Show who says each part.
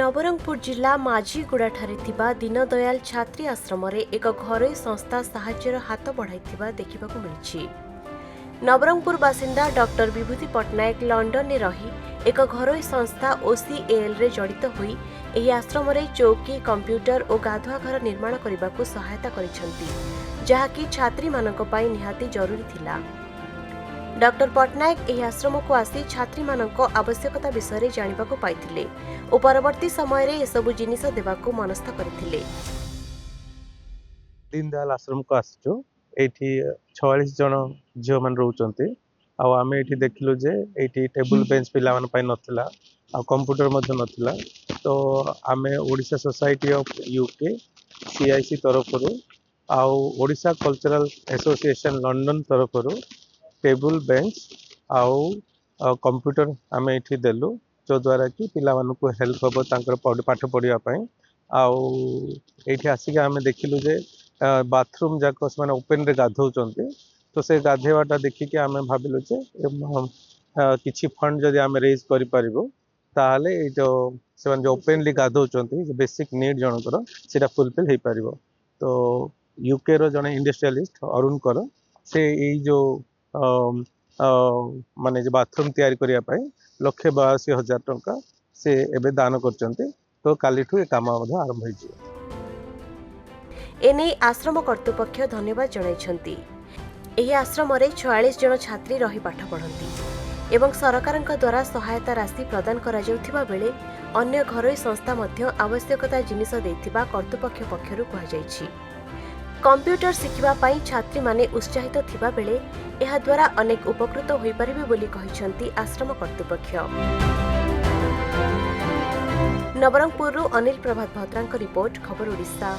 Speaker 1: नवरंगपुर जिला माझीगुड़ाठारे थिबा दीनदयाल छात्री आश्रम एक घरोई संस्था साहाय्यर हाथ बढ़ाई देखा मिली। नवरंगपुर बासिंदा डॉक्टर विभूति पट्टनायक लंडन में रही एक घरोई संस्था ओसीएल रे जड़ित हुई एही आश्रम चौकी कंप्यूटर और गाधुआ घर निर्माण करने को सहायता करिसेंती, जहाँकि छात्री मानक पई निहाती जरूरी थिला। डॉक्टर पट्टनायक एही आश्रम को आसी छात्री मानक आवश्यकता विषय जानिबा को पाइथिले और परवर्ती समय रे एसबु जिनिस देबाको मनस्थ करथिले।
Speaker 2: दीनदयाल आश्रम को आसचो एठी 46 जन झियो मन रहउचंती आ आमे एठी देखिलु जे एठी टेबल बेंच पिला मन पाइ नथिला आ कंप्यूटर मध्ये नथिला, तो आमे Odisha society of UK CIC तरफ रो आ ओडिशा कल्चरल एसोसिएशन लंडन तरफ रो टेबल बेंच आउ कंप्यूटर आमे एठी देलु, जो द्वारा कि पिला मन को हेल्प हो तांकर पाठ पढ़िया पई। आउ एठी आसी आमे देखिलु जे बाथरूम जाक से ओपन रे गाधौचंती, तो से गाधेवाटा देखिके आमे भाबिलु जे किछि फंड जदि आमे रेज करि परिबो ताहाले ए जो से जो ओपनली गाधौचंती जो बेसिक नीड जनकर सेटा फुलफिल हे परिबो। तो यूके रो जने इंडस्ट्रियलिस्ट अरुण कर से ए जो माने जो बाथरूम तैयारी करिया पई 1,82,000 टंका से एबे दान करचंती, तो कालीठू ए काम आरंभ होई जे।
Speaker 1: एने आश्रम कर्तृपक्ष धन्यवाद जणाइछंती। एही आश्रम रे 46 जन छात्री रही पाठ पढ़ंती एवं सरकार द्वारा सहायता राशि प्रदान करा जाउथिबा बेले अन्य घरोई संस्था मध्य आवश्यकता जिनिस देथिबा कर्तृपक्ष पक्षरु कहा जाइछि। कंप्यूटर शिखिबा पई छात्री माने उत्साहित थिबा बेले एहा द्वारा अनेक उपकृत होई परिबे बोली कहिछंती आश्रम कर्तृपक्ष। नवरंगपुर अनिल प्रभात भद्रांक रिपोर्ट, खबर ओडिशा।